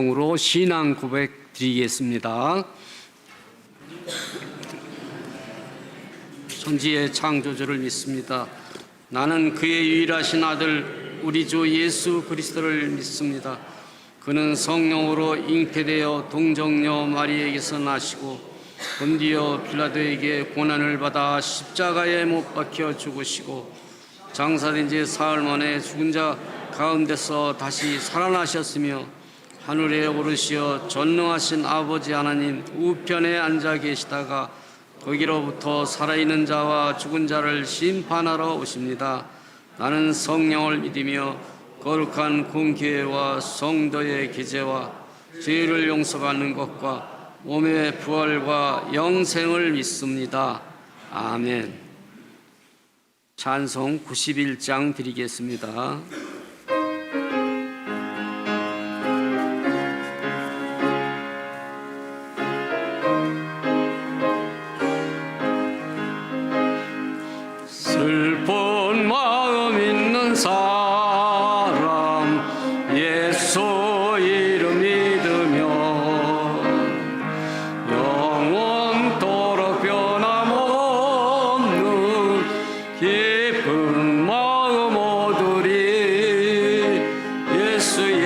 으로 신앙 고백 드리겠습니다. 천지의 창조주를 믿습니다. 나는 그의 유일하신 아들 우리 주 예수 그리스도를 믿습니다. 그는 성령으로 잉태되어 동정녀 마리에게서 나시고 본디오 빌라도에게 고난을 받아 십자가에 못 박혀 죽으시고 장사된 지 사흘 만에 죽은 자 가운데서 다시 살아나셨으며 하늘에 오르시어 전능하신 아버지 하나님 우편에 앉아 계시다가 거기로부터 살아있는 자와 죽은 자를 심판하러 오십니다. 나는 성령을 믿으며 거룩한 공교회와 성도의 기제와 죄를 용서받는 것과 몸의 부활과 영생을 믿습니다. 아멘. 찬송 91장 드리겠습니다. 슬픈 마음 있는 사람 예수 이름 믿으며 영원토록 변함없는 기쁜 마음 얻으리. 예수의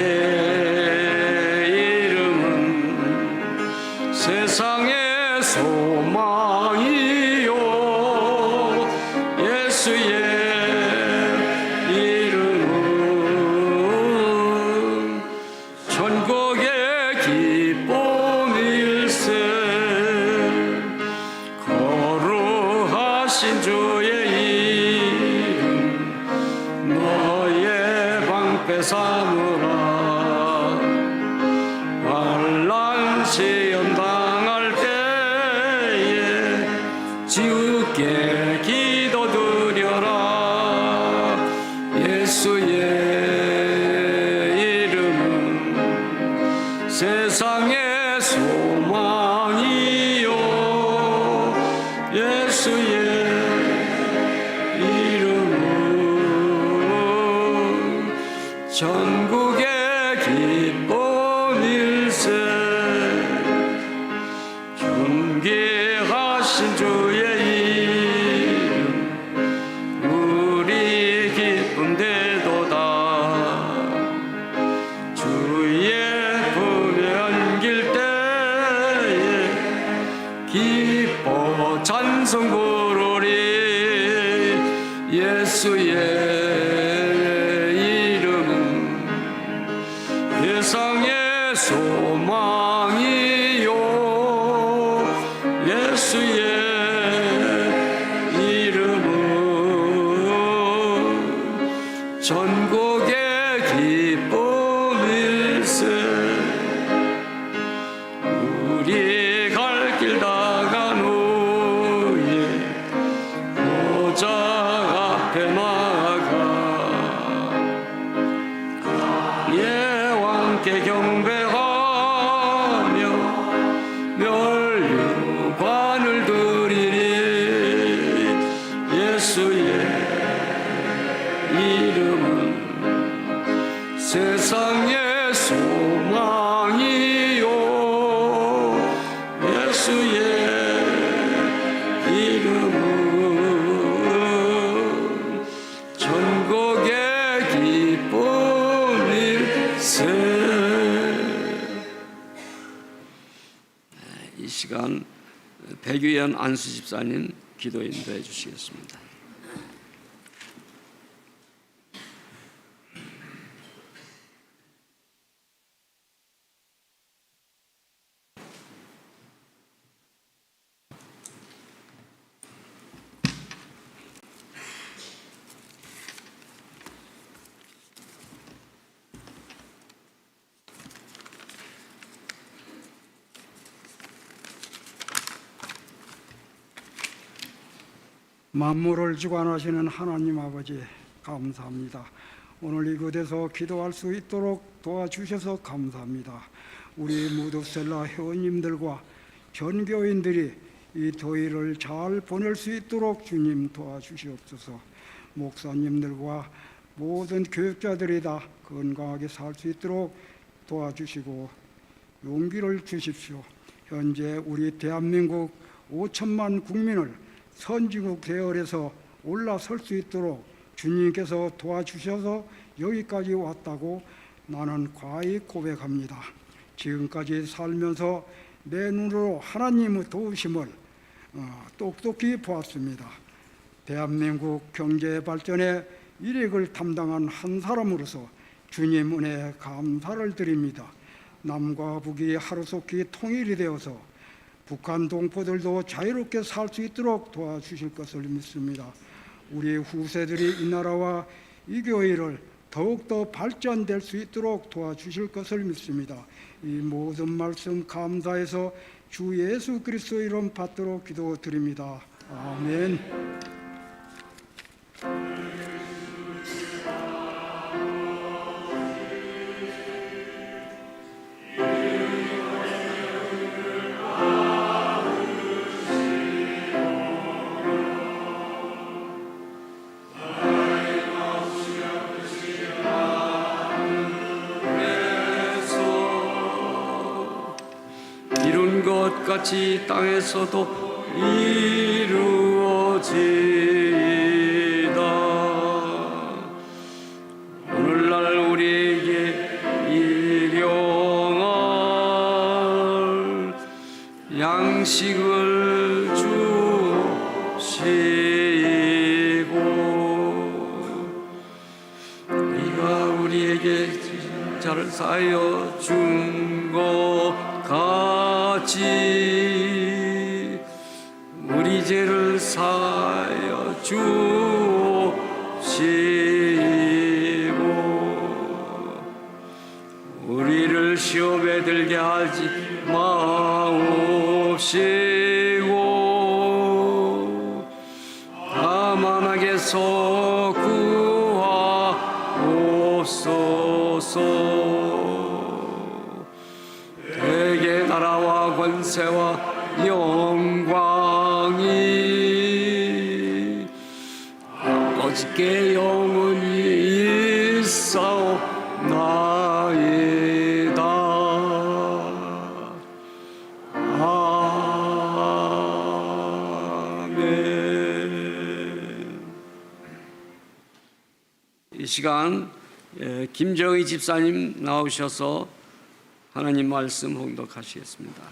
이름은 세상의 소망이요 예수의 이름은 천국의 기쁨일세. 거룩하신 주의 이름 너의 방패 삼으라. 환난 시험 당할 때에 주께 기도드려라. 예수의 이름은 세상의 소망이요 예수의 이름은 전국의 기쁨일세. 존귀하신 주의 찬송 부르리. 예수의 이름은 세상의 소망이요 예수의 이름은 전국의 기쁨일세. 우리 갈 길 다간 앞에 나아가 예왕께 경배하며 멸류관을 드리리. 예수의 이름은 세상의 소망이요 예수의 이름은 전국의 기쁨일세. 이 시간 백유연 안수집사님 기도 인도해 주시겠습니다. 만물을 주관하시는 하나님 아버지 감사합니다. 오늘 이곳에서 기도할 수 있도록 도와주셔서 감사합니다. 우리 무드셀라 회원님들과 전교인들이 이 토요일을 잘 보낼 수 있도록 주님 도와주시옵소서. 목사님들과 모든 교육자들이 다 건강하게 살 수 있도록 도와주시고 용기를 주십시오. 현재 우리 대한민국 5천만 국민을 선진국 대열에서 올라설 수 있도록 주님께서 도와주셔서 여기까지 왔다고 나는 과히 고백합니다. 지금까지 살면서 내 눈으로 하나님의 도우심을 똑똑히 보았습니다. 대한민국 경제 발전에 일익을 담당한 한 사람으로서 주님 은혜에 감사를 드립니다. 남과 북이 하루속히 통일이 되어서 북한 동포들도 자유롭게 살 수 있도록 도와주실 것을 믿습니다. 우리 후세들이 이 나라와 이 교회를 더욱더 발전될 수 있도록 도와주실 것을 믿습니다. 이 모든 말씀 감사해서 주 예수 그리스도 이름 받도록 기도드립니다. 아멘. 이룬 것 같이 땅에서도 이루어지이다. 오늘날 우리에게 일용할 양식을 주시고 우리가 우리에게 자를 사하여 준 것 같이 우리 죄를 사하여 주시고 우리를 시험에 들게 하지 마옵시고 다만 악에서 구하옵소서. 대개 나라와 권세와 영광이 아버지께 영원히 있사옵나이다. 아멘. 이 시간 김정희 집사님 나오셔서 하나님 말씀 봉독하시겠습니다.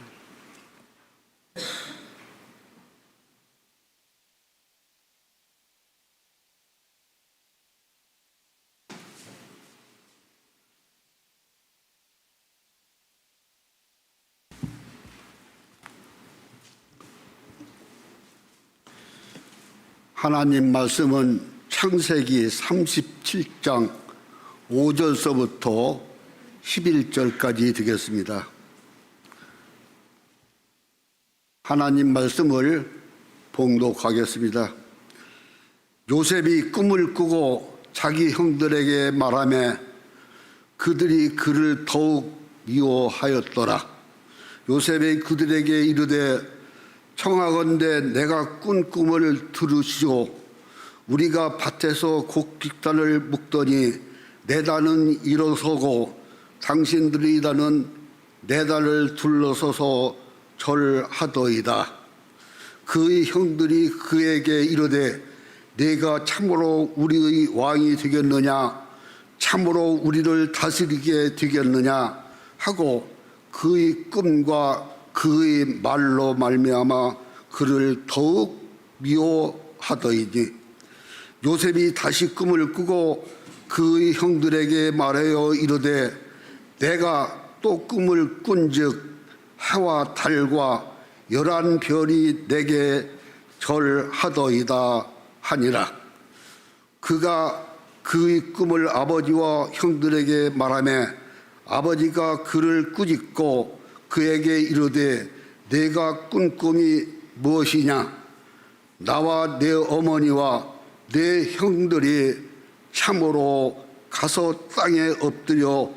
하나님 말씀은 창세기 37장 5절서부터 11절까지 되겠습니다. 하나님 말씀을 봉독하겠습니다. 요셉이 꿈을 꾸고 자기 형들에게 말하며 그들이 그를 더욱 미워하였더라. 요셉이 그들에게 이르되 청하건대 내가 꾼 꿈을 들으시오. 우리가 밭에서 곡식단을 묶더니 네 단은 일어서고 당신들의 단은 네 단을 둘러서서 절하더이다. 그의 형들이 그에게 이르되 네가 참으로 우리의 왕이 되겠느냐, 참으로 우리를 다스리게 되겠느냐 하고 그의 꿈과 그의 말로 말미암아 그를 더욱 미워하더이니 요셉이 다시 꿈을 꾸고 그의 형들에게 말하여 이르되 내가 또 꿈을 꾼즉 해와 달과 11별이 내게 절하더이다 하니라. 그가 그의 꿈을 아버지와 형들에게 말하며 아버지가 그를 꾸짖고 그에게 이르되 내가 꾼 꿈이 무엇이냐? 나와 내 어머니와 내 형들이 참으로 가서 땅에 엎드려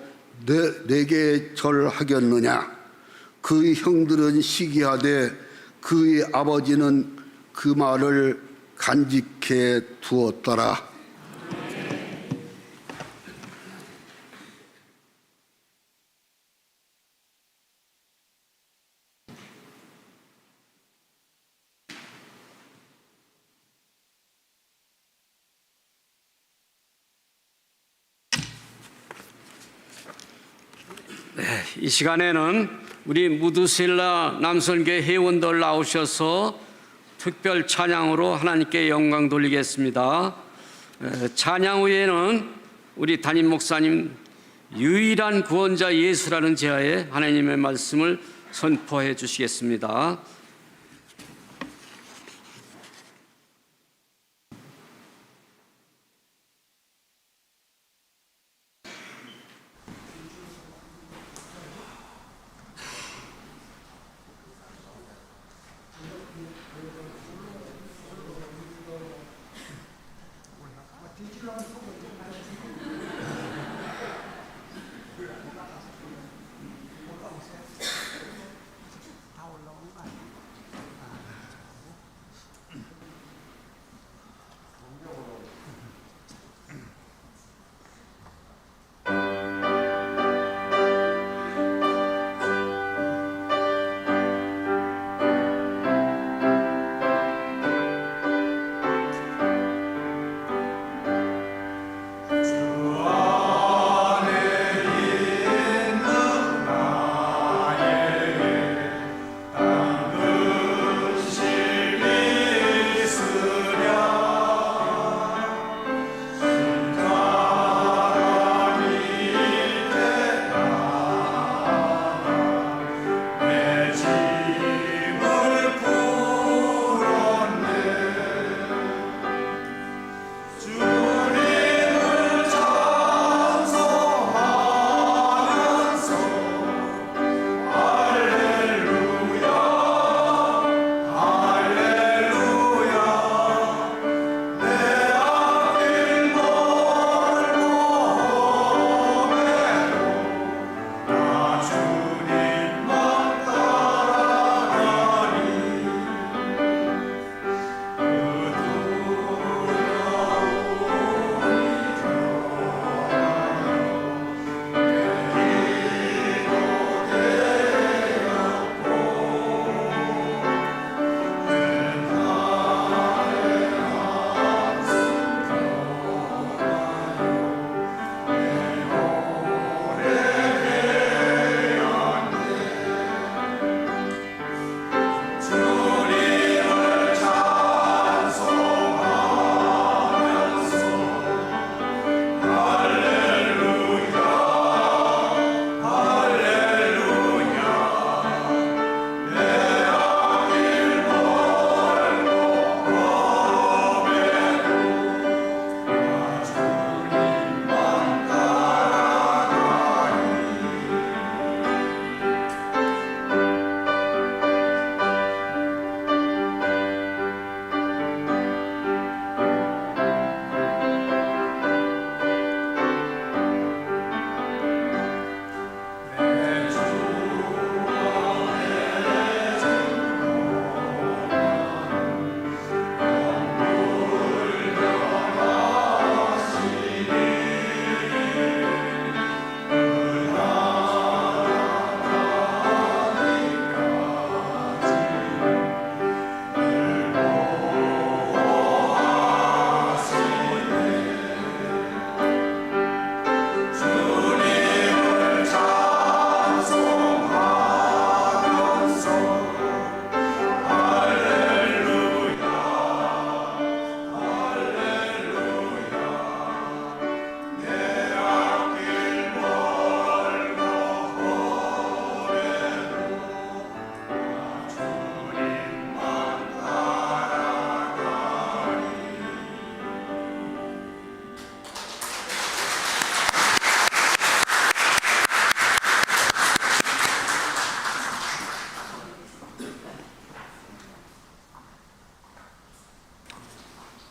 내게 절하겠느냐? 그의 형들은 시기하되 그의 아버지는 그 말을 간직해 두었더라. 이 시간에는 우리 무드셀라 남선교회 회원들 나오셔서 특별 찬양으로 하나님께 영광 돌리겠습니다. 찬양 후에는 우리 담임 목사님 유일한 구원자 예수라는 제하에 하나님의 말씀을 선포해 주시겠습니다.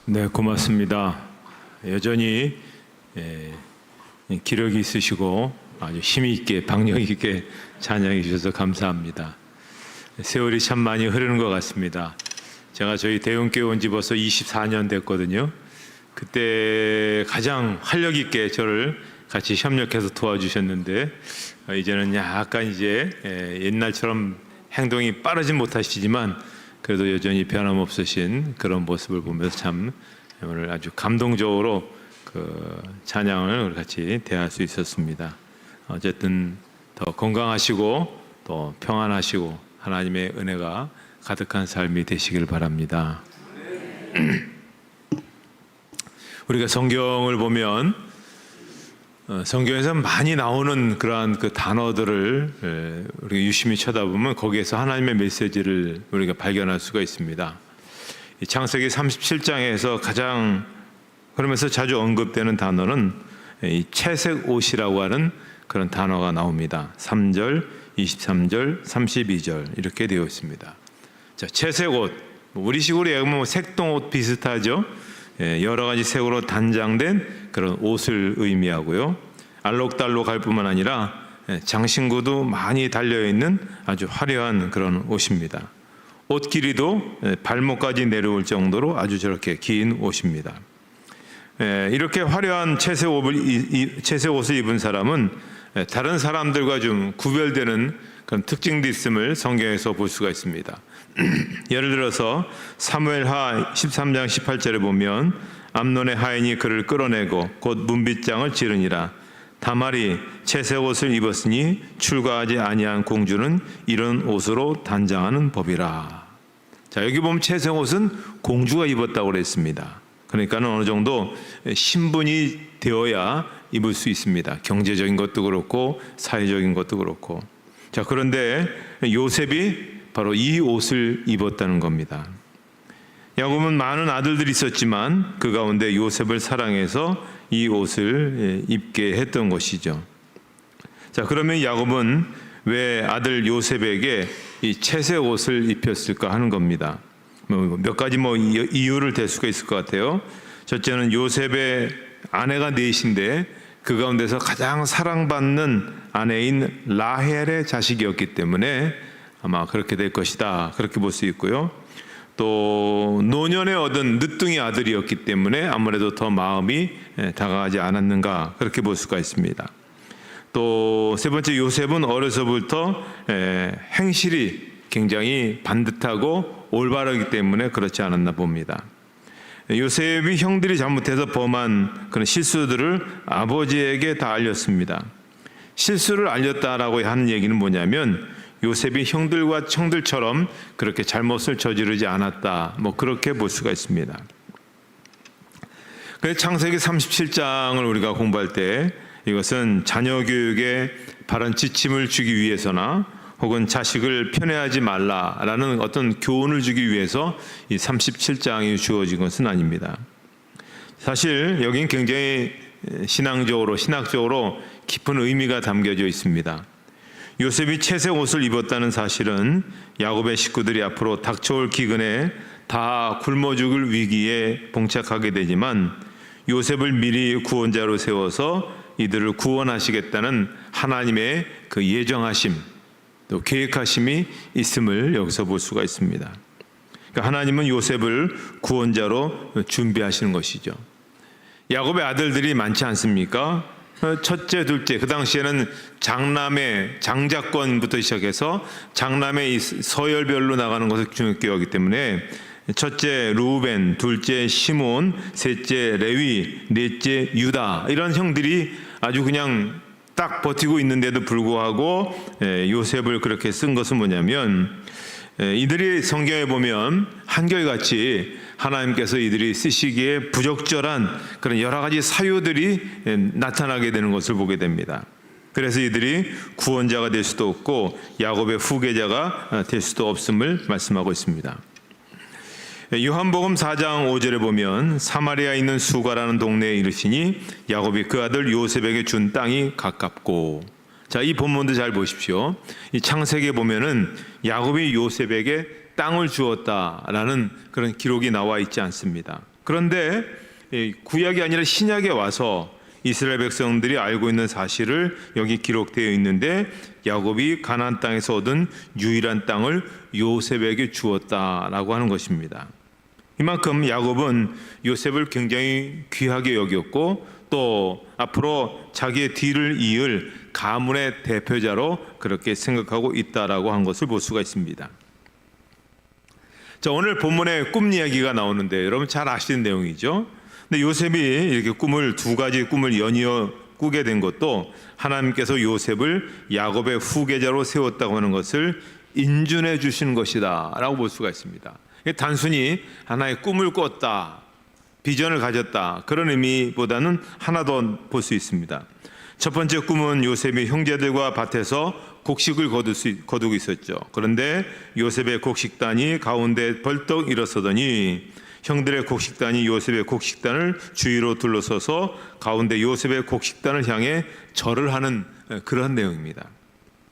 네, 고맙습니다. 여전히 기력이 있으시고 아주 힘이 있게 박력 있게 찬양해 주셔서 감사합니다. 세월이 참 많이 흐르는 것 같습니다. 제가 저희 대형교회 온 지 벌써 24년 됐거든요. 그때 가장 활력 있게 저를 같이 협력해서 도와주셨는데 이제는 약간 이제 옛날처럼 행동이 빠르진 못하시지만 그래도 여전히 변함없으신 그런 모습을 보면서 참 오늘 아주 감동적으로 그 찬양을 같이 대할 수 있었습니다. 어쨌든 더 건강하시고 또 평안하시고 하나님의 은혜가 가득한 삶이 되시길 바랍니다. 우리가 성경을 보면 성경에서 많이 나오는 그러한 그 단어들을 우리가 유심히 쳐다보면 거기에서 하나님의 메시지를 우리가 발견할 수가 있습니다. 이 창세기 37장에서 가장 그러면서 자주 언급되는 단어는 이 채색 옷이라고 하는 그런 단어가 나옵니다. 3절, 23절, 32절 이렇게 되어 있습니다. 자, 채색 옷, 우리식으로 얘기하면 색동옷 비슷하죠. 여러 가지 색으로 단장된 그런 옷을 의미하고요. 알록달록 할 뿐만 아니라 장신구도 많이 달려있는 아주 화려한 그런 옷입니다. 옷 길이도 발목까지 내려올 정도로 아주 저렇게 긴 옷입니다. 이렇게 화려한 채색 옷을 입은 사람은 다른 사람들과 좀 구별되는 그런 특징도 있음을 성경에서 볼 수가 있습니다. 예를 들어서 사무엘하 13장 18절에 보면 암논의 하인이 그를 끌어내고 곧 문빗장을 지르니라. 다말이 채색 옷을 입었으니 출가하지 아니한 공주는 이런 옷으로 단장하는 법이라. 자, 여기 보면 채색 옷은 공주가 입었다고 그랬습니다. 그러니까는 어느 정도 신분이 되어야 입을 수 있습니다. 경제적인 것도 그렇고 사회적인 것도 그렇고. 자, 그런데 요셉이 바로 이 옷을 입었다는 겁니다. 야곱은 많은 아들들이 있었지만 그 가운데 요셉을 사랑해서 이 옷을 입게 했던 것이죠. 자, 그러면 야곱은 왜 아들 요셉에게 이 채색 옷을 입혔을까 하는 겁니다. 몇 가지 이유를 댈 수가 있을 것 같아요. 첫째는 요셉의 아내가 넷인데 그 가운데서 가장 사랑받는 아내인 라헬의 자식이었기 때문에 아마 그렇게 될 것이다, 그렇게 볼 수 있고요. 또 노년에 얻은 늦둥이 아들이었기 때문에 아무래도 더 마음이 다가가지 않았는가, 그렇게 볼 수가 있습니다. 또 세 번째, 요셉은 어려서부터 행실이 굉장히 반듯하고 올바르기 때문에 그렇지 않았나 봅니다. 요셉이 형들이 잘못해서 범한 그런 실수들을 아버지에게 다 알렸습니다. 실수를 알렸다라고 하는 얘기는 뭐냐면 요셉이 형들과 청들처럼 그렇게 잘못을 저지르지 않았다, 그렇게 볼 수가 있습니다. 그래서 창세기 37장을 우리가 공부할 때 이것은 자녀 교육에 바른 지침을 주기 위해서나 혹은 자식을 편애하지 말라라는 어떤 교훈을 주기 위해서 이 37장이 주어진 것은 아닙니다. 사실 여긴 굉장히 신학적으로 깊은 의미가 담겨져 있습니다. 요셉이 채색 옷을 입었다는 사실은 야곱의 식구들이 앞으로 닥쳐올 기근에 다 굶어 죽을 위기에 봉착하게 되지만 요셉을 미리 구원자로 세워서 이들을 구원하시겠다는 하나님의 그 예정하심, 또 계획하심이 있음을 여기서 볼 수가 있습니다. 그러니까 하나님은 요셉을 구원자로 준비하시는 것이죠. 야곱의 아들들이 많지 않습니까? 첫째, 둘째, 그 당시에는 장자권부터 시작해서 장남의 서열별로 나가는 것을 중요하게 여기기 때문에 첫째 루벤, 둘째 시몬, 셋째 레위, 넷째 유다, 이런 형들이 아주 그냥 딱 버티고 있는데도 불구하고 요셉을 그렇게 쓴 것은 뭐냐면 이들이 성경에 보면 한결같이 하나님께서 이들이 쓰시기에 부적절한 그런 여러 가지 사유들이 나타나게 되는 것을 보게 됩니다. 그래서 이들이 구원자가 될 수도 없고 야곱의 후계자가 될 수도 없음을 말씀하고 있습니다. 요한복음 4장 5절에 보면 사마리아에 있는 수가라는 동네에 이르시니 야곱이 그 아들 요셉에게 준 땅이 가깝고. 자, 이 본문도 잘 보십시오. 이 창세기에 보면은 야곱이 요셉에게 땅을 주었다라는 그런 기록이 나와 있지 않습니다. 그런데 구약이 아니라 신약에 와서 이스라엘 백성들이 알고 있는 사실을 여기 기록되어 있는데 야곱이 가나안 땅에서 얻은 유일한 땅을 요셉에게 주었다라고 하는 것입니다. 이만큼 야곱은 요셉을 굉장히 귀하게 여겼고 또 앞으로 자기의 뒤를 이을 가문의 대표자로 그렇게 생각하고 있다라고 한 것을 볼 수가 있습니다. 자, 오늘 본문에 꿈 이야기가 나오는데 여러분 잘 아시는 내용이죠. 근데 요셉이 이렇게 두 가지 꿈을 연이어 꾸게 된 것도 하나님께서 요셉을 야곱의 후계자로 세웠다고 하는 것을 인준해 주신 것이다 라고 볼 수가 있습니다. 단순히 하나의 꿈을 꿨다, 비전을 가졌다, 그런 의미보다는 하나 더 볼 수 있습니다. 첫 번째 꿈은 요셉이 형제들과 밭에서 곡식을 거두고 있었죠. 그런데 요셉의 곡식단이 가운데 벌떡 일어서더니 형들의 곡식단이 요셉의 곡식단을 주위로 둘러서서 가운데 요셉의 곡식단을 향해 절을 하는 그런 내용입니다.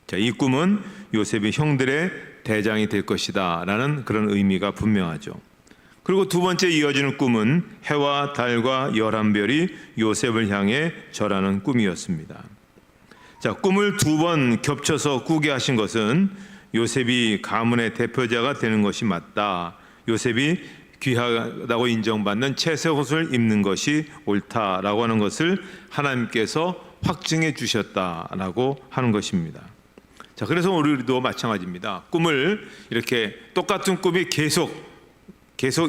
자, 이 꿈은 요셉이 형들의 대장이 될 것이다 라는 그런 의미가 분명하죠. 그리고 두 번째 이어지는 꿈은 해와 달과 11별이 요셉을 향해 절하는 꿈이었습니다. 자, 꿈을 두 번 겹쳐서 꾸게 하신 것은 요셉이 가문의 대표자가 되는 것이 맞다, 요셉이 귀하다고 인정받는 채색 옷을 입는 것이 옳다라고 하는 것을 하나님께서 확증해 주셨다라고 하는 것입니다. 자, 그래서 우리도 마찬가지입니다. 꿈을 이렇게 똑같은 꿈이 계속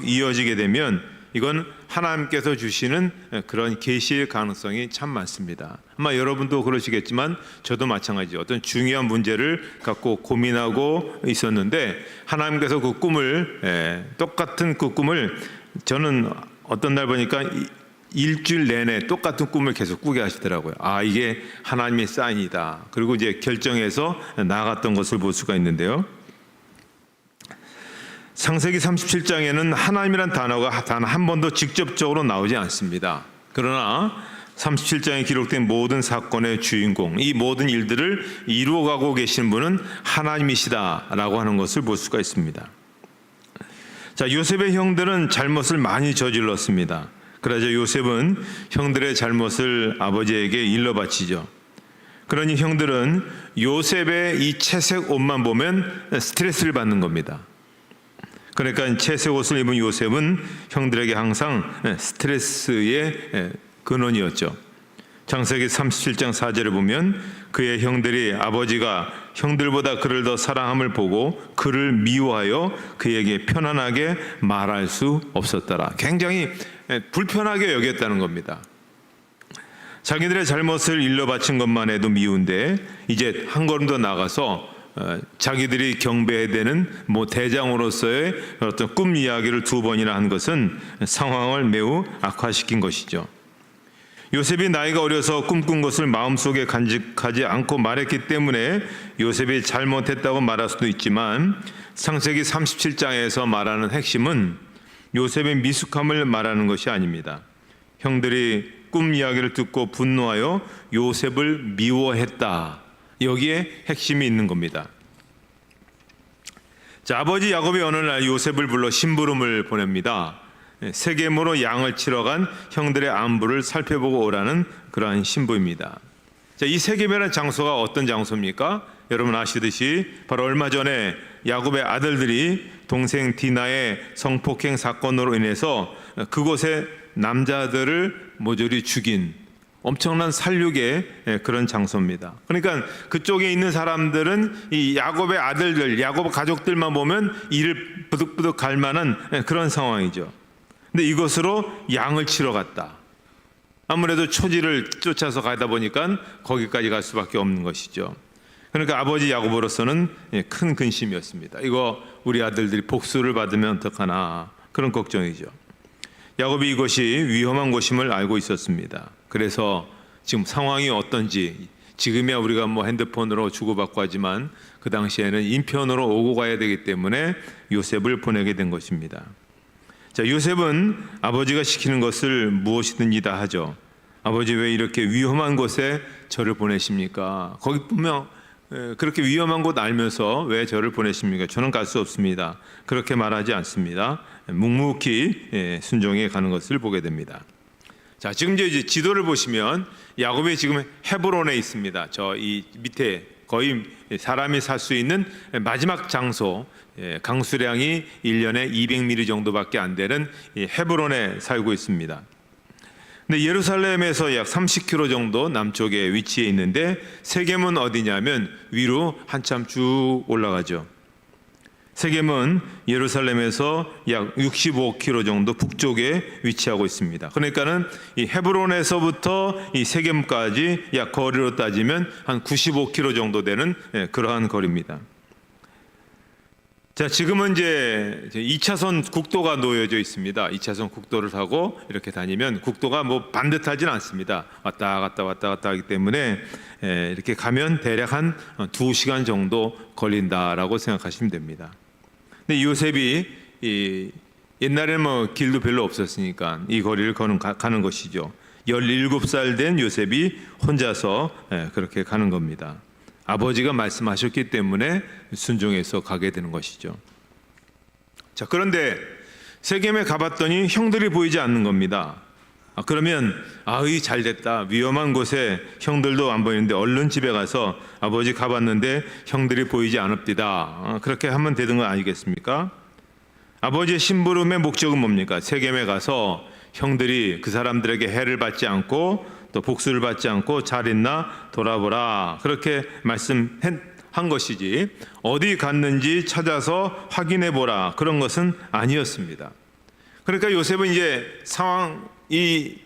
이어지게 되면 이건 하나님께서 주시는 그런 계시의 가능성이 참 많습니다. 아마 여러분도 그러시겠지만 저도 마찬가지죠. 어떤 중요한 문제를 갖고 고민하고 있었는데 하나님께서 그 꿈을 똑같은 그 꿈을 저는 어떤 날 보니까 일주일 내내 똑같은 꿈을 계속 꾸게 하시더라고요. 아, 이게 하나님의 사인이다. 그리고 이제 결정해서 나아갔던 것을 볼 수가 있는데요. 창세기 37장에는 하나님이란 단어가 단 한 번도 직접적으로 나오지 않습니다. 그러나 37장에 기록된 모든 사건의 주인공, 이 모든 일들을 이루어가고 계신 분은 하나님이시다라고 하는 것을 볼 수가 있습니다. 자, 요셉의 형들은 잘못을 많이 저질렀습니다. 그러자 요셉은 형들의 잘못을 아버지에게 일러 바치죠. 그러니 형들은 요셉의 이 채색 옷만 보면 스트레스를 받는 겁니다. 그러니까 채색 옷을 입은 요셉은 형들에게 항상 스트레스의 근원이었죠. 창세기 37장 4절을 보면 그의 형들이 아버지가 형들보다 그를 더 사랑함을 보고 그를 미워하여 그에게 편안하게 말할 수 없었더라. 굉장히 불편하게 여겼다는 겁니다. 자기들의 잘못을 일러 바친 것만 해도 미운데 이제 한 걸음 더 나가서 자기들이 경배해야 되는 대장으로서의 어떤 꿈 이야기를 두 번이나 한 것은 상황을 매우 악화시킨 것이죠. 요셉이 나이가 어려서 꿈꾼 것을 마음속에 간직하지 않고 말했기 때문에 요셉이 잘못했다고 말할 수도 있지만 창세기 37장에서 말하는 핵심은 요셉의 미숙함을 말하는 것이 아닙니다. 형들이 꿈 이야기를 듣고 분노하여 요셉을 미워했다. 여기에 핵심이 있는 겁니다. 자, 아버지 야곱이 어느 날 요셉을 불러 심부름을 보냅니다. 세겜으로 양을 치러 간 형들의 안부를 살펴보고 오라는 그러한 신부입니다. 자, 이 세겜이라는 장소가 어떤 장소입니까? 여러분 아시듯이 바로 얼마 전에 야곱의 아들들이 동생 디나의 성폭행 사건으로 인해서 그곳에 남자들을 모조리 죽인 엄청난 살육의 그런 장소입니다. 그러니까 그쪽에 있는 사람들은 이 야곱의 아들들, 야곱 가족들만 보면 이를 부득부득 갈 만한 그런 상황이죠. 근데 이곳으로 양을 치러 갔다. 아무래도 초지를 쫓아서 가다 보니까 거기까지 갈 수밖에 없는 것이죠. 그러니까 아버지 야곱으로서는 큰 근심이었습니다. 이거 우리 아들들이 복수를 받으면 어떡하나 그런 걱정이죠. 야곱이 이것이 위험한 곳임을 알고 있었습니다. 그래서 지금 상황이 어떤지, 지금이야 우리가 핸드폰으로 주고받고 하지만 그 당시에는 인편으로 오고 가야 되기 때문에 요셉을 보내게 된 것입니다. 자, 요셉은 아버지가 시키는 것을 무엇이든지 다 하죠. 아버지 왜 이렇게 위험한 곳에 저를 보내십니까? 거기 보면 그렇게 위험한 곳 알면서 왜 저를 보내십니까? 저는 갈 수 없습니다. 그렇게 말하지 않습니다. 묵묵히 순종해 가는 것을 보게 됩니다. 자, 지금 이제 지도를 보시면 야곱이 지금 헤브론에 있습니다. 저 이 밑에 거의 사람이 살 수 있는 마지막 장소, 강수량이 1년에 200mm 정도밖에 안 되는 헤브론에 살고 있습니다. 근데 예루살렘에서 약 30km 정도 남쪽에 위치해 있는데 세겜은 어디냐면 위로 한참 쭉 올라가죠. 세겜은 예루살렘에서 약 65km 정도 북쪽에 위치하고 있습니다. 그러니까는 이 헤브론에서부터 이 세겜까지 약 거리로 따지면 한 95km 정도 되는 그러한 거리입니다. 자, 지금은 이제 2차선 국도가 놓여져 있습니다. 2차선 국도를 타고 이렇게 다니면 국도가 뭐 반듯하진 않습니다. 왔다 갔다 하기 때문에 이렇게 가면 대략 한 2시간 정도 걸린다라고 생각하시면 됩니다. 근데 요셉이 옛날에는 뭐 길도 별로 없었으니까 이 거리를 가는 것이죠. 17살 된 요셉이 혼자서 그렇게 가는 겁니다. 아버지가 말씀하셨기 때문에 순종해서 가게 되는 것이죠. 자, 그런데 세겜에 가봤더니 형들이 보이지 않는 겁니다. 그러면 잘 됐다. 위험한 곳에 형들도 안 보이는데 얼른 집에 가서 아버지 가봤는데 형들이 보이지 않읍디다. 그렇게 하면 되는 거 아니겠습니까? 아버지의 심부름의 목적은 뭡니까? 세겜에 가서 형들이 그 사람들에게 해를 받지 않고 또 복수를 받지 않고 잘 있나 돌아보라, 그렇게 말씀한 것이지 어디 갔는지 찾아서 확인해 보라, 그런 것은 아니었습니다. 그러니까 요셉은 이제 이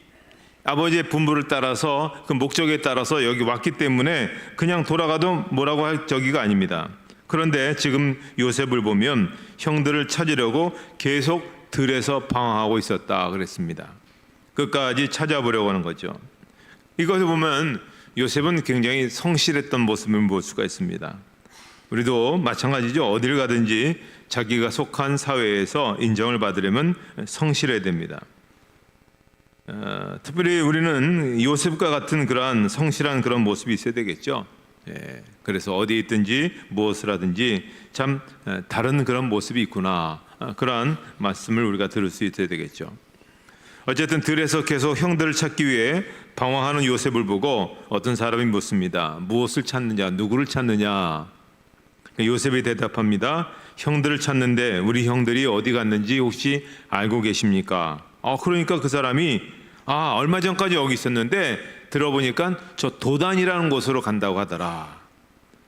아버지의 분부를 따라서 그 목적에 따라서 여기 왔기 때문에 그냥 돌아가도 뭐라고 할 저기가 아닙니다. 그런데 지금 요셉을 보면 형들을 찾으려고 계속 들에서 방황하고 있었다 그랬습니다. 끝까지 찾아보려고 하는 거죠. 이것을 보면 요셉은 굉장히 성실했던 모습을 볼 수가 있습니다. 우리도 마찬가지죠. 어딜 가든지 자기가 속한 사회에서 인정을 받으려면 성실해야 됩니다. 특별히 우리는 요셉과 같은 그러한 성실한 그런 모습이 있어야 되겠죠. 그래서 어디 있든지 무엇을 하든지 참 다른 그런 모습이 있구나, 그러한 말씀을 우리가 들을 수 있어야 되겠죠. 어쨌든 들에서 계속 형들을 찾기 위해 방황하는 요셉을 보고 어떤 사람이 묻습니다. 무엇을 찾느냐, 누구를 찾느냐? 요셉이 대답합니다. 형들을 찾는데 우리 형들이 어디 갔는지 혹시 알고 계십니까? 그러니까 그 사람이 얼마 전까지 여기 있었는데 들어보니까 저 도단이라는 곳으로 간다고 하더라.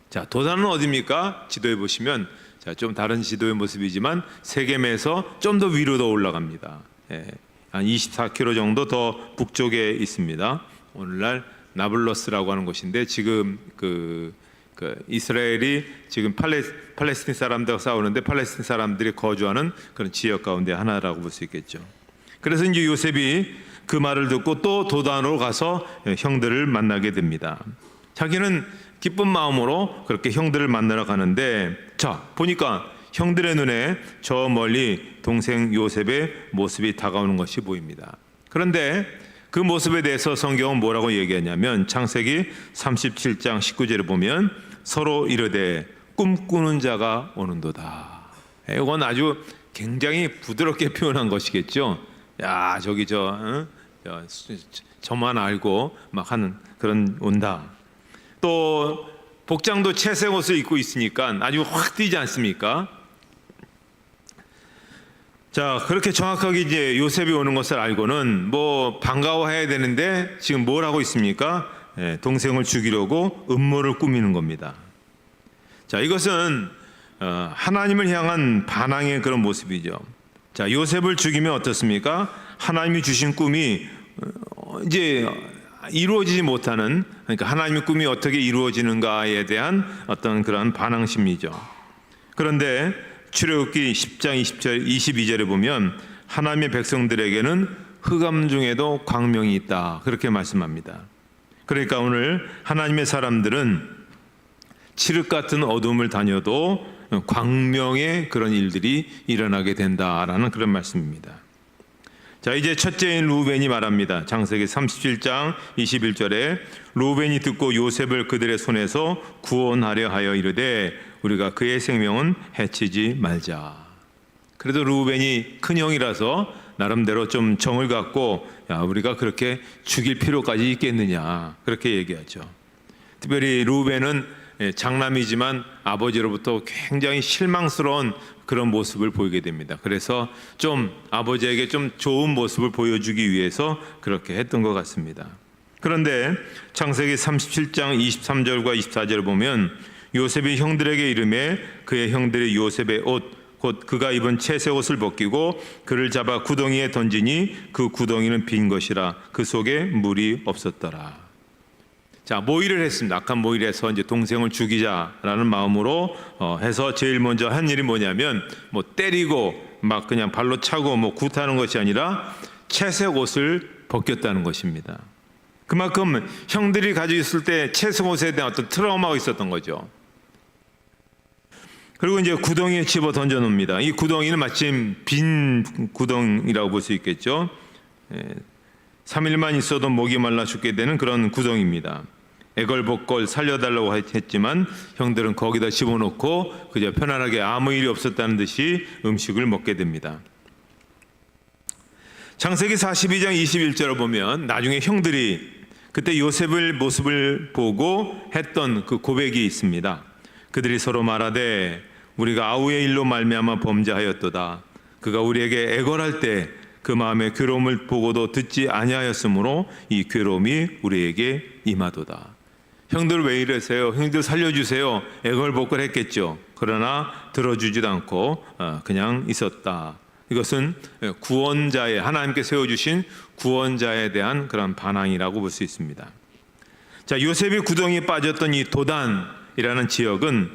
자, 도단은 어디입니까? 지도에 보시면 좀 다른 지도의 모습이지만 세겜에서 좀 더 위로 더 올라갑니다. 한 24km 정도 더 북쪽에 있습니다. 오늘날 나블러스라고 하는 곳인데 지금 그 이스라엘이 지금 팔레스틴 사람들과 싸우는데 팔레스틴 사람들이 거주하는 그런 지역 가운데 하나라고 볼 수 있겠죠. 그래서 이제 요셉이 그 말을 듣고 또 도단으로 가서 형들을 만나게 됩니다. 자기는 기쁜 마음으로 그렇게 형들을 만나러 가는데, 자, 보니까 형들의 눈에 저 멀리 동생 요셉의 모습이 다가오는 것이 보입니다. 그런데 그 모습에 대해서 성경은 뭐라고 얘기하냐면 창세기 37장 19절에 보면 서로 이르되 꿈꾸는 자가 오는도다. 이건 아주 굉장히 부드럽게 표현한 것이겠죠. 야, 저기 저만 알고 막 하는 그런 온다. 또 복장도 채색 옷을 입고 있으니까 아주 확 띄지 않습니까? 자, 그렇게 정확하게 이제 요셉이 오는 것을 알고는 뭐 반가워해야 되는데 지금 뭘 하고 있습니까? 동생을 죽이려고 음모를 꾸미는 겁니다. 자, 이것은 하나님을 향한 반항의 그런 모습이죠. 자, 요셉을 죽이면 어떻습니까? 하나님이 주신 꿈이 이제 이루어지지 못하는, 그러니까 하나님의 꿈이 어떻게 이루어지는가에 대한 어떤 그런 반항심이죠. 그런데 출애굽기 10장 22절에 보면 하나님의 백성들에게는 흑암 중에도 광명이 있다, 그렇게 말씀합니다. 그러니까 오늘 하나님의 사람들은 칠흑 같은 어둠을 다녀도 광명의 그런 일들이 일어나게 된다라는 그런 말씀입니다. 자, 이제 첫째인 루벤이 말합니다. 창세기 37장 21절에 루벤이 듣고 요셉을 그들의 손에서 구원하려 하여 이르되 우리가 그의 생명은 해치지 말자. 그래도 루벤이 큰 형이라서 나름대로 좀 정을 갖고 우리가 그렇게 죽일 필요까지 있겠느냐, 그렇게 얘기하죠. 특별히 루벤은 장남이지만 아버지로부터 굉장히 실망스러운 그런 모습을 보이게 됩니다. 그래서 좀 아버지에게 좀 좋은 모습을 보여주기 위해서 그렇게 했던 것 같습니다. 그런데 창세기 37장 23절과 24절을 보면 요셉이 형들에게 이르매 그의 형들이 요셉의 옷 곧 그가 입은 채색 옷을 벗기고 그를 잡아 구덩이에 던지니 그 구덩이는 빈 것이라 그 속에 물이 없었더라. 자, 모의를 했습니다. 악한 모의를 해서 이제 동생을 죽이자라는 마음으로 해서 제일 먼저 한 일이 뭐냐면 뭐 때리고 막 그냥 발로 차고 뭐 굿하는 것이 아니라 채색 옷을 벗겼다는 것입니다. 그만큼 형들이 가지고 있을 때 채색 옷에 대한 어떤 트라우마가 있었던 거죠. 그리고 이제 구덩이에 집어 던져 놓습니다. 이 구덩이는 마침 빈 구덩이라고 볼 수 있겠죠. 3일만 있어도 목이 말라 죽게 되는 그런 구덩이입니다. 애걸복걸 살려달라고 했지만 형들은 거기다 집어넣고 그저 편안하게 아무 일이 없었다는 듯이 음식을 먹게 됩니다. 창세기 42장 21절을 보면 나중에 형들이 그때 요셉의 모습을 보고 했던 그 고백이 있습니다. 그들이 서로 말하되 우리가 아우의 일로 말미암아 범죄하였도다. 그가 우리에게 애걸할 때 그 마음의 괴로움을 보고도 듣지 아니하였으므로 이 괴로움이 우리에게 임하도다. 형들 왜 이러세요? 형들 살려주세요. 애걸복걸 했겠죠. 그러나 들어주지도 않고 그냥 있었다. 이것은 구원자의 하나님께 세워주신 구원자에 대한 그런 반항이라고 볼 수 있습니다. 자, 요셉이 구덩이에 빠졌던 이 도단이라는 지역은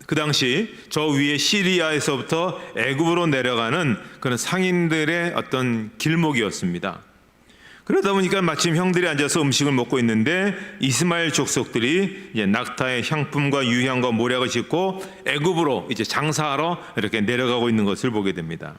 그 당시 저 위에 시리아에서부터 애굽으로 내려가는 그런 상인들의 어떤 길목이었습니다. 그러다 보니까 마침 형들이 앉아서 음식을 먹고 있는데 이스마엘 족속들이 이제 낙타의 향품과 유향과 모략을 싣고 애굽으로 이제 장사하러 이렇게 내려가고 있는 것을 보게 됩니다.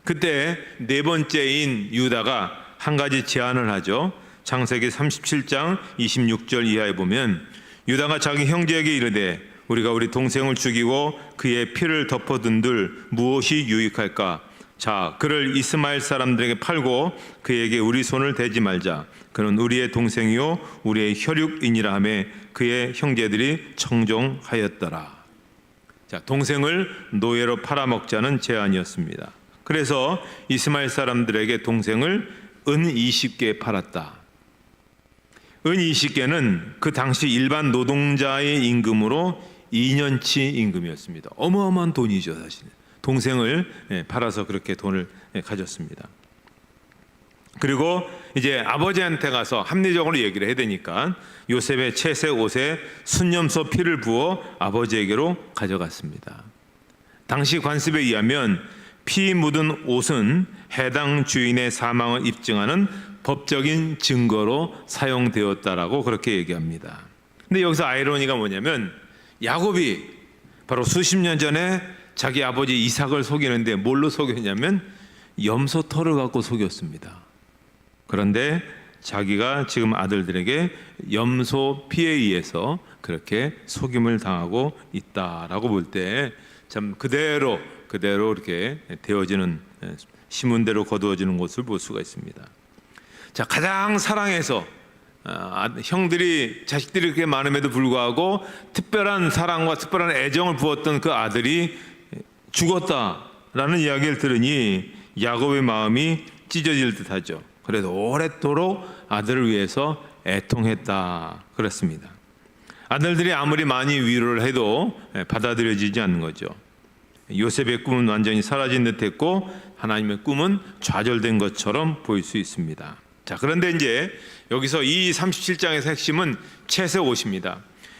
그때 네 번째인 유다가 한 가지 제안을 하죠. 창세기 37장 26절 이하에 보면 유다가 자기 형제에게 이르되 우리가 우리 동생을 죽이고 그의 피를 덮어둔들 무엇이 유익할까? 자, 그를 이스마엘 사람들에게 팔고 그에게 우리 손을 대지 말자. 그는 우리의 동생이요 우리의 혈육이니라 하며 그의 형제들이 청종하였더라. 자, 동생을 노예로 팔아먹자는 제안이었습니다. 그래서 이스마엘 사람들에게 동생을 은 20개 팔았다. 은 20개는 그 당시 일반 노동자의 임금으로 2년치 임금이었습니다. 어마어마한 돈이죠, 사실. 동생을 팔아서 그렇게 돈을 가졌습니다. 그리고 이제 아버지한테 가서 합리적으로 얘기를 해야 되니까 요셉의 채색 옷에 순념소 피를 부어 아버지에게로 가져갔습니다. 당시 관습에 의하면 피 묻은 옷은 해당 주인의 사망을 입증하는 법적인 증거로 사용되었다라고 그렇게 얘기합니다. 근데 여기서 아이러니가 뭐냐면 야곱이 바로 수십 년 전에 자기 아버지 이삭을 속이는데 뭘로 속였냐면 염소 털을 갖고 속였습니다. 그런데 자기가 지금 아들들에게 염소 피에 의해서 그렇게 속임을 당하고 있다라고 볼 때 참 그대로 이렇게 되어지는 시문대로 거두어지는 것을 볼 수가 있습니다. 자, 가장 사랑해서 형들이 자식들이 그렇게 많음에도 불구하고 특별한 사랑과 특별한 애정을 부었던 그 아들이 죽었다라는 이야기를 들으니 야곱의 마음이 찢어질 듯하죠. 그래도 오랫도록 아들을 위해서 애통했다 그랬습니다. 아들들이 아무리 많이 위로를 해도 받아들여지지 않는 거죠. 요셉의 꿈은 완전히 사라진 듯했고 하나님의 꿈은 좌절된 것처럼 보일 수 있습니다. 자, 그런데 이제 여기서 이 37장의 핵심은 채색 옷입니다.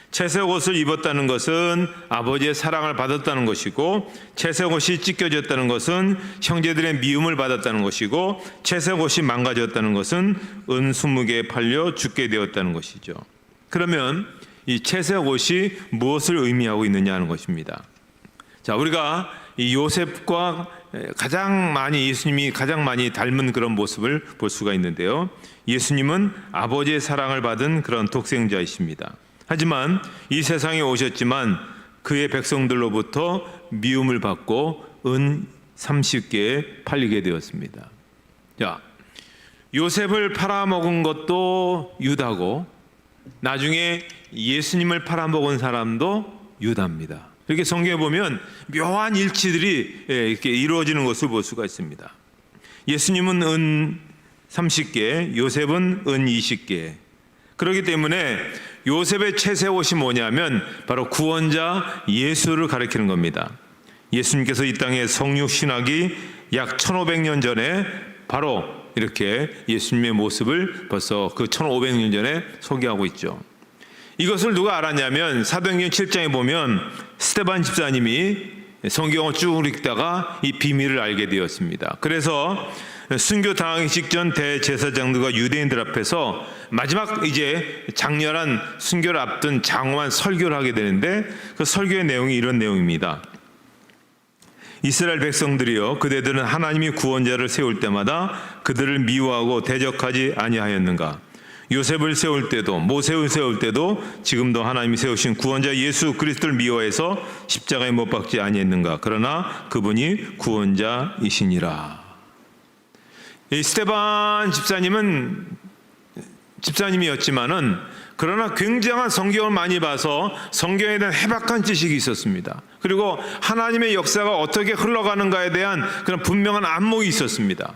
채색 옷을 입었다는 것은 아버지의 사랑을 받았다는 것이고, 채색 옷이 찢겨졌다는 것은 형제들의 미움을 받았다는 것이고, 채색 옷이 망가졌다는 것은 은 20개에 팔려 죽게 되었다는 것이죠. 그러면 이 채색 옷이 무엇을 의미하고 있느냐 하는 것입니다. 자, 우리가 이 요셉과 예수님이 가장 많이 닮은 그런 모습을 볼 수가 있는데요. 예수님은 아버지의 사랑을 받은 그런 독생자이십니다. 하지만 이 세상에 오셨지만 그의 백성들로부터 미움을 받고 은 30개에 팔리게 되었습니다. 자, 요셉을 팔아먹은 것도 유다고 나중에 예수님을 팔아먹은 사람도 유다입니다. 이렇게 성경에 보면 묘한 일치들이 이렇게 이루어지는 것을 볼 수가 있습니다. 예수님은 은 30개, 요셉은 은 20개. 그렇기 때문에 요셉의 채세옷이 뭐냐면 바로 구원자 예수를 가리키는 겁니다. 예수님께서 이 땅에 성육 신학이 약 1500년 전에 바로 이렇게 예수님의 모습을 벌써 그 1500년 전에 소개하고 있죠. 이것을 누가 알았냐면 사도행전 7장에 보면 스데반 집사님이 성경을 쭉 읽다가 이 비밀을 알게 되었습니다. 그래서 순교 당하기 직전 대제사장들과 유대인들 앞에서 마지막 이제 장렬한 순교를 앞둔 장엄한 설교를 하게 되는데 그 설교의 내용이 이런 내용입니다. 이스라엘 백성들이여, 그대들은 하나님이 구원자를 세울 때마다 그들을 미워하고 대적하지 아니하였는가? 요셉을 세울 때도 모세를 세울 때도 지금도 하나님이 세우신 구원자 예수 그리스도를 미워해서 십자가에 못 박지 아니했는가? 그러나 그분이 구원자이시니라. 이 스데반 집사님이었지만은 그러나 굉장한 성경을 많이 봐서 성경에 대한 해박한 지식이 있었습니다. 그리고 하나님의 역사가 어떻게 흘러가는가에 대한 그런 분명한 안목이 있었습니다.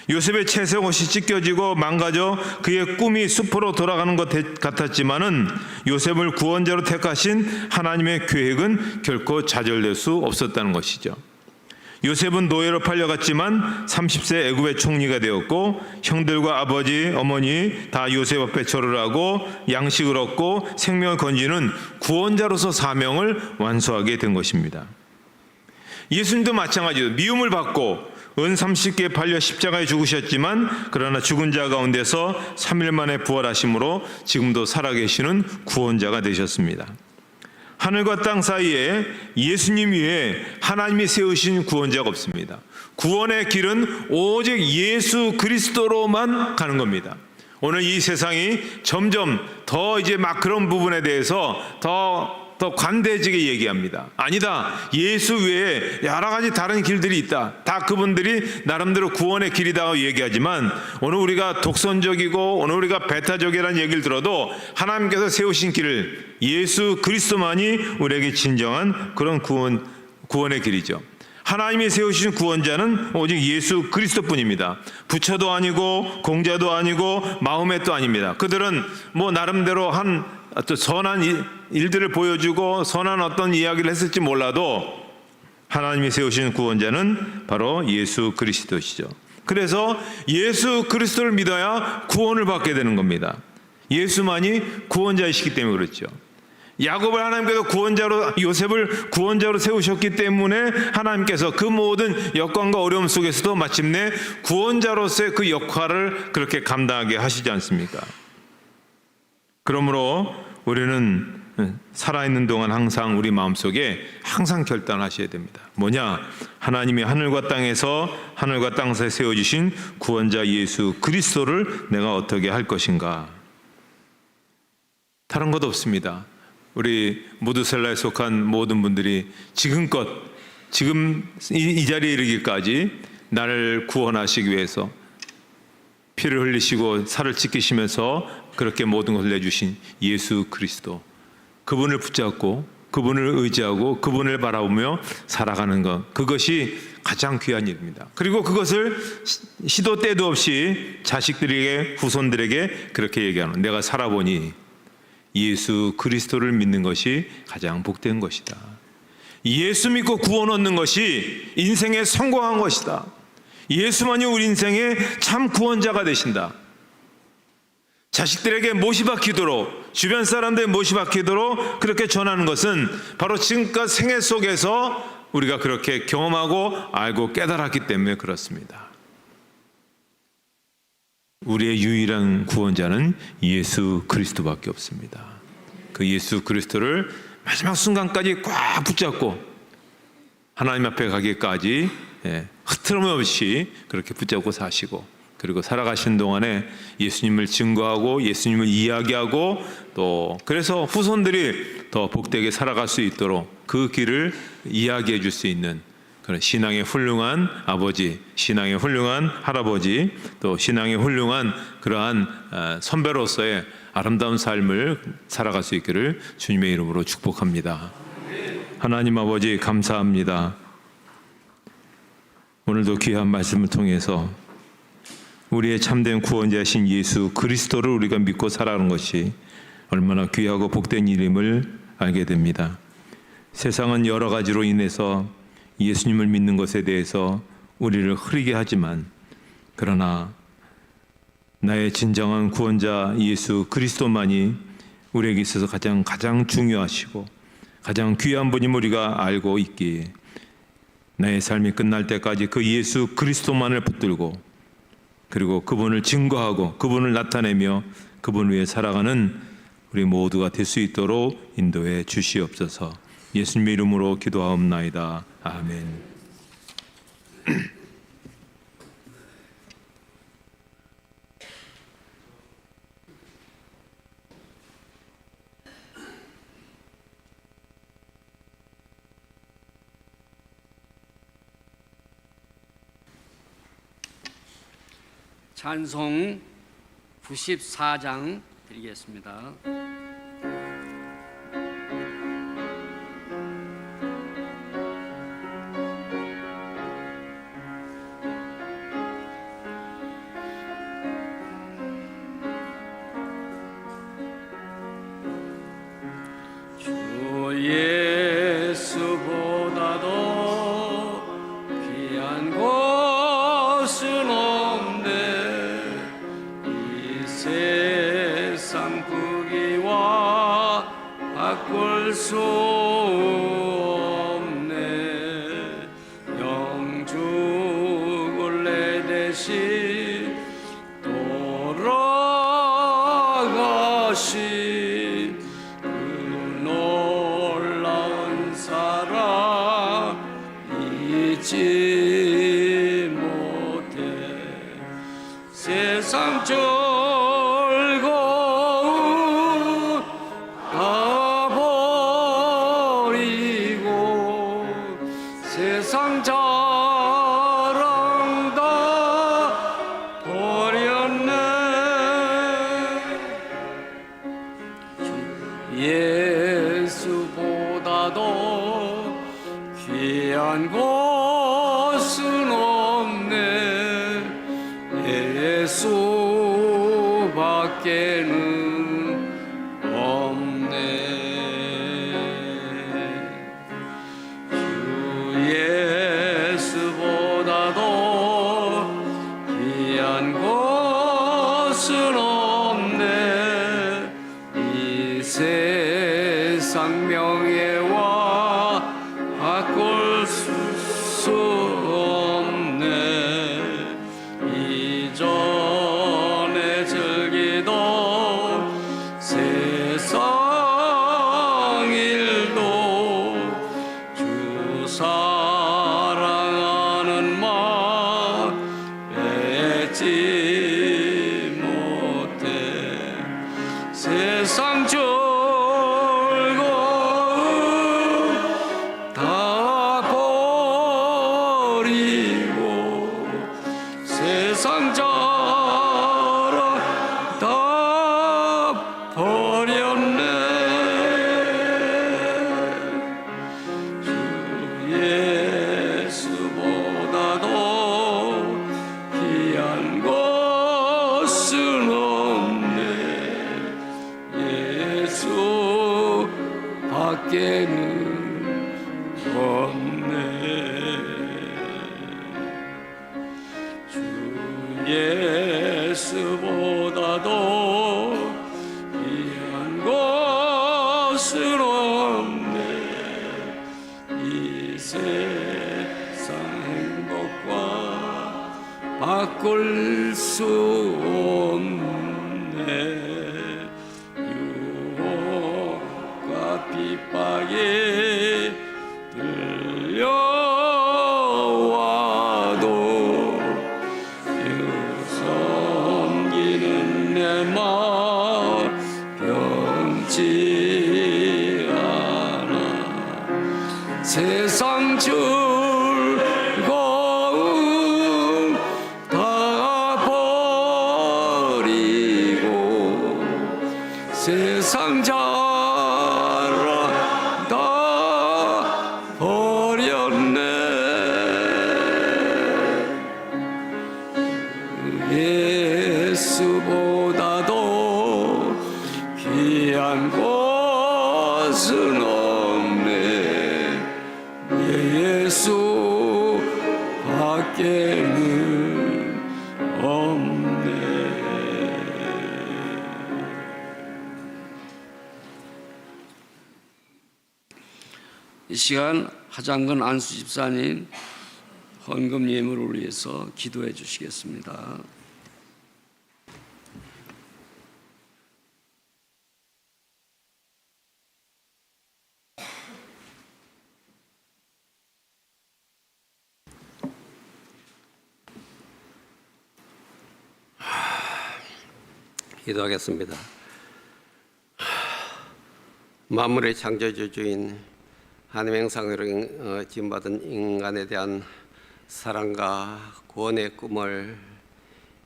요셉의 채색옷이 찢겨지고 망가져 그의 꿈이 숲으로 돌아가는 것 같았지만은 요셉을 구원자로 택하신 하나님의 계획은 결코 좌절될 수 없었다는 것이죠. 요셉은 노예로 팔려갔지만 30세 애굽의 총리가 되었고 형들과 아버지, 어머니 다 요셉 앞에 절을 하고 양식을 얻고 생명을 건지는 구원자로서 사명을 완수하게 된 것입니다. 예수님도 마찬가지로 미움을 받고 은 30개에 팔려 십자가에 죽으셨지만 그러나 죽은 자 가운데서 3일 만에 부활하심으로 지금도 살아계시는 구원자가 되셨습니다. 하늘과 땅 사이에 예수님 위에 하나님이 세우신 구원자가 없습니다. 구원의 길은 오직 예수 그리스도로만 가는 겁니다. 오늘 이 세상이 점점 더 이제 막 그런 부분에 대해서 더 관대해지게 얘기합니다. 아니다. 예수 외에 여러 가지 다른 길들이 있다. 다 그분들이 나름대로 구원의 길이라고 얘기하지만 오늘 우리가 독선적이고 오늘 우리가 배타적이라는 얘기를 들어도 하나님께서 세우신 길을 예수 그리스도만이 우리에게 진정한 그런 구원의 길이죠. 하나님이 세우신 구원자는 오직 예수 그리스도뿐입니다. 부처도 아니고 공자도 아니고 마호멧도 아닙니다. 그들은 뭐 나름대로 한 선한 일들을 보여주고 선한 어떤 이야기를 했을지 몰라도 하나님이 세우신 구원자는 바로 예수 그리스도시죠. 그래서 예수 그리스도를 믿어야 구원을 받게 되는 겁니다. 예수만이 구원자이시기 때문에 그렇죠. 야곱을 하나님께서 요셉을 구원자로 세우셨기 때문에 하나님께서 그 모든 여건과 어려움 속에서도 마침내 구원자로서의 그 역할을 그렇게 감당하게 하시지 않습니까? 그러므로 우리는 살아있는 동안 항상 우리 마음속에 항상 결단하셔야 됩니다. 뭐냐? 하나님이 하늘과 땅 사이에 세워주신 구원자 예수 그리스도를 내가 어떻게 할 것인가? 다른 것 없습니다. 우리 무드셀라에 속한 모든 분들이 지금 이 자리에 이르기까지 나를 구원하시기 위해서 피를 흘리시고 살을 찢기시면서 그렇게 모든 것을 내주신 예수 그리스도, 그분을 붙잡고 그분을 의지하고 그분을 바라보며 살아가는 것, 그것이 가장 귀한 일입니다. 그리고 그것을 시도 때도 없이 자식들에게, 후손들에게 그렇게 얘기하는, 내가 살아보니 예수 그리스도를 믿는 것이 가장 복된 것이다. 예수 믿고 구원 얻는 것이 인생에 성공한 것이다. 예수만이 우리 인생의 참 구원자가 되신다. 자식들에게 못이 박히도록, 주변 사람들의 못이 박히도록 그렇게 전하는 것은 바로 지금까지 생애 속에서 우리가 그렇게 경험하고 알고 깨달았기 때문에 그렇습니다. 우리의 유일한 구원자는 예수 그리스도밖에 없습니다. 그 예수 그리스도를 마지막 순간까지 꽉 붙잡고 하나님 앞에 가기까지 흐트러짐 없이 그렇게 붙잡고 사시고, 그리고 살아가신 동안에 예수님을 증거하고 예수님을 이야기하고, 또 그래서 후손들이 더 복되게 살아갈 수 있도록 그 길을 이야기해 줄 수 있는 그런 신앙의 훌륭한 아버지, 신앙의 훌륭한 할아버지, 또 신앙의 훌륭한 그러한 선배로서의 아름다운 삶을 살아갈 수 있기를 주님의 이름으로 축복합니다. 하나님 아버지 감사합니다. 오늘도 귀한 말씀을 통해서 우리의 참된 구원자이신 예수 그리스도를 우리가 믿고 살아가는 것이 얼마나 귀하고 복된 일임을 알게 됩니다. 세상은 여러 가지로 인해서 예수님을 믿는 것에 대해서 우리를 흐리게 하지만, 그러나 나의 진정한 구원자 예수 그리스도만이 우리에게 있어서 가장 중요하시고 가장 귀한 분임을 우리가 알고 있기에 나의 삶이 끝날 때까지 그 예수 그리스도만을 붙들고, 그리고 그분을 증거하고 그분을 나타내며 그분 위에 살아가는 우리 모두가 될 수 있도록 인도해 주시옵소서. 예수님의 이름으로 기도하옵나이다. 아멘. 찬송 94장 드리겠습니다. 주 예수보다도 귀한 것은 없네. 이 세상 부귀와 바꿀 수 없네. 영죽을 내 대신 돌아가신 그 놀라운 사랑 잊지 못해. 세상 즐거움 다 버리고 세상 자랑 다 버렸네. 예수보다도 귀한 것은 없네. 예수밖에는 없네. 주 예수보다도 귀한 것은 없네. 이 세상 명예와 바꿀 수 없네. 이전에 즐기던 세상 일도 주 사랑하는 마음 잊지 못해. 세상 즐거움 다 버리고 세상 자랑 다 버렸네. 주 예수보다도 귀한 것은 없네. 예수 밖에는 없네. 주 예수보다도 귀한 것은 없네. 이 세상 행복과 바꿀 수 없네. 유혹과 핍박이 들려와도 주 섬기는 내 마음 변치 않아. 세상 즐거움 다 버리고 세상 자랑 다 버렸네. 예수보다도 귀한 밖에는 없네. 이 시간 하장근 안수 집사님 헌금 예물을 위해서 기도해 주시겠습니다. 기도하겠습니다. 만물의 창조주인 하나님의 형상으로 지음받은 인간에 대한 사랑과 구원의 꿈을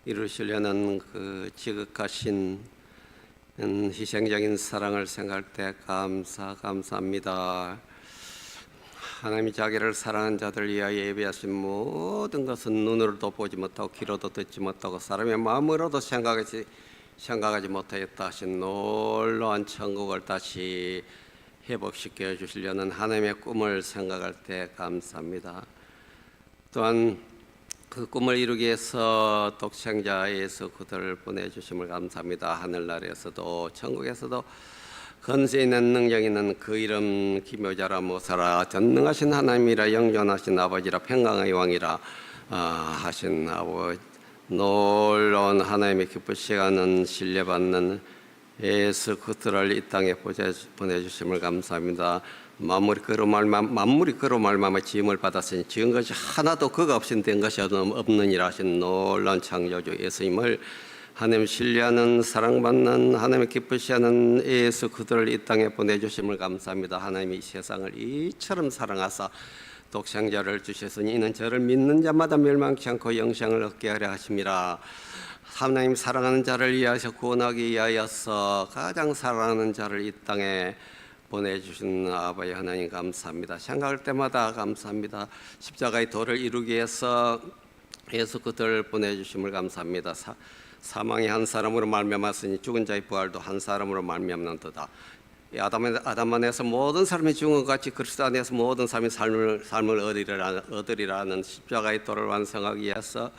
이루시려는 그 지극하신 희생적인 사랑을 생각할 때 감사합니다. 하나님이 자기를 사랑한 자들 위하여 예비하신 모든 것은 눈으로도 보지 못하고 귀로도 듣지 못하고 사람의 마음으로도 생각하지 못하였다 하신 놀라운 천국을 다시 회복시켜 주시려는 하나님의 꿈을 생각할 때 감사합니다. 또한 그 꿈을 이루기 위해서 독생자 예수 그리스도를 보내주심을 감사합니다. 하늘나라에서도 천국에서도 권세 있는 능력 있는 그 이름 기묘자라 모사라 전능하신 하나님이라 영존하신 아버지라 평강의 왕이라 하신 아버지, 놀라운 하나님의 기쁘시게 하는 신뢰받는 예수 그리스도를 이 땅에 보내주심을 감사합니다. 만물이 그로 말미암아 지음을 받았으니 지은 것이 하나도 그가 없인 된 것이 없느니라 하신 놀라운 창조주 예수님을 하나님 신뢰하는 사랑받는 하나님의 기쁘시하는 예수 그리스도를 이 땅에 보내주심을 감사합니다. 하나님이 이 세상을 이처럼 사랑하사 독생자를 주셨으니 이는 저를 믿는 자마다 멸망치 않고 영생을 얻게 하려 하심이라. 하나님 사랑하는 자를 위하여 구원하기 위하여서 가장 사랑하는 자를 이 땅에 보내주신 아버지 하나님 감사합니다. 생각할 때마다 감사합니다. 십자가의 도를 이루기 위해서 예수 그리스도를 보내주심을 감사합니다. 사망이 한 사람으로 말미암았으니 죽은 자의 부활도 한 사람으로 말미암는도다. 아담 안에서 모든 사람이 죽은 것 같이 그리스도 안에서 모든 사람이 삶을 얻으리라는 십자가의 도를 완성하기 위해서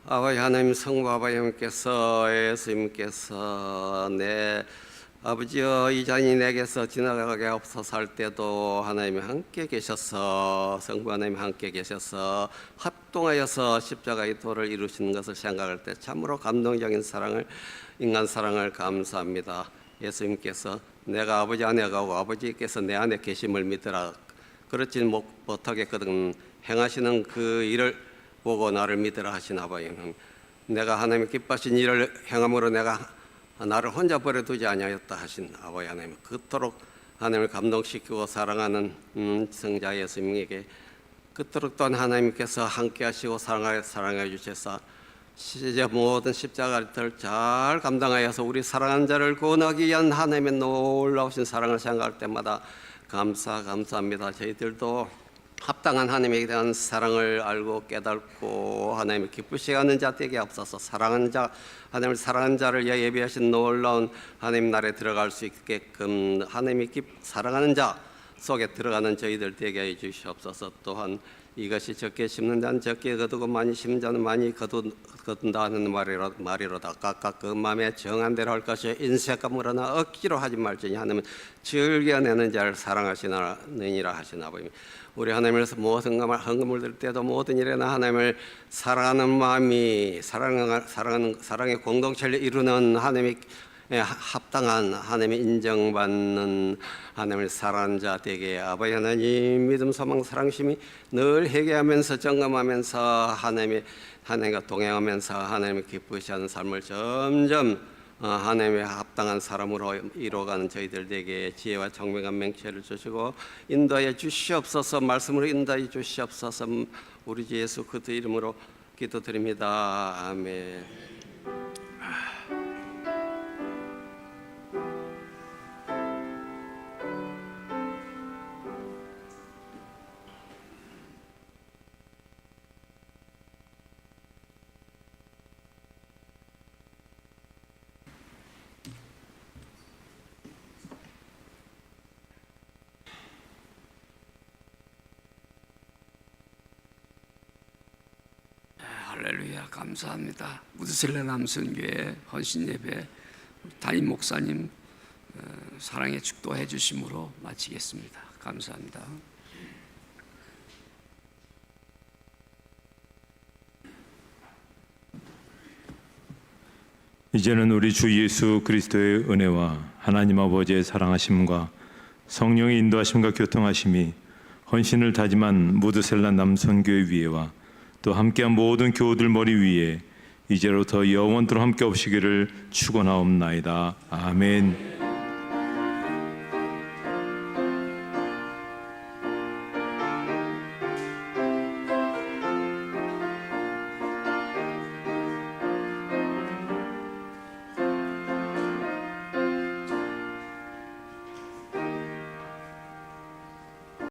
아버지 하나님 성부 아버지 하나님께서 예수님께서 내 아버지여 이 잔이 내게서 지나가게 없어서 할 때도 하나님이 함께 계셔서 성부 하나님 함께 계셔서 합동하여서 십자가의 도를 이루시는 것을 생각할 때 참으로 감동적인 사랑을 인간 사랑을 감사합니다. 예수님께서 내가 아버지 안에 가고 아버지께서 내 안에 계심을 믿으라 그렇지 못하겠거든 행하시는 그 일을 보고 나를 믿으라 하신 아버지는 내가 하나님의 기뻐하신 일을 행함으로 내가 나를 혼자 버려두지 아니하였다 하신 아버지 하나님 그토록 하나님을 감동시키고 사랑하는 성자 예수님에게 그토록 또한 하나님께서 함께 하시고 사랑해 주셔서 이제 모든 십자가를 잘 감당하여서 우리 사랑하는 자를 구원하기 위한 하나님의 놀라우신 사랑을 생각할 때마다 감사합니다. 저희들도 합당한 하나님에 대한 사랑을 알고 깨닫고 하나님을 기쁘시게 하는 자 되게 앞서서 하나님을 사랑하는 자를 예비하신 놀라운 하나님 나라에 들어갈 수 있게끔 하나님이 사랑하는 자 속에 들어가는 저희들 되게 해 주시옵소서. 또한 이것이 적게 심는 자는 적게 거두고 많이 심는 자는 많이 거둔다 하는 말이로다. 각각 그 마음에 정한 대로 할 것이 인색과 물어나 억지로 하지 말지니 하나님은 즐겨내는 자를 사랑하시느니라 하신 아버님. 우리 하나님께서 모든 헌금을 드릴 때도 모든 일에나 하나님을 사랑하는 마음이 사랑의 공동체를 이루는 하나님의 합당한 하나님의 인정받는 하나님을 사랑하는 자 되게 아버지 하나님 믿음 소망 사랑심이 늘 회개하면서 점검하면서 하나님과 동행하면서 하나님의 기쁘시하는 삶을 점점 하나님의 합당한 사람으로 이루어가는 저희들 에게 지혜와 청명한 맹체를 주시고 인도하여 주시옵소서. 말씀으로 인도하여 주시옵소서. 우리 주 예수 그리스도 이름으로 기도드립니다. 아멘. 할렐루야, 감사합니다. 무드셀라 남선교회 헌신 예배 담임 목사님 사랑의 축도해 주심으로 마치겠습니다. 감사합니다. 이제는 우리 주 예수 그리스도의 은혜와 하나님 아버지의 사랑하심과 성령의 인도하심과 교통하심이 헌신을 다짐한 무드셀라 남선교회 위에와 또 함께한 모든 교우들 머리 위에 이제로부터 영원토록 함께 없으기를 축원하옵나이다. 아멘.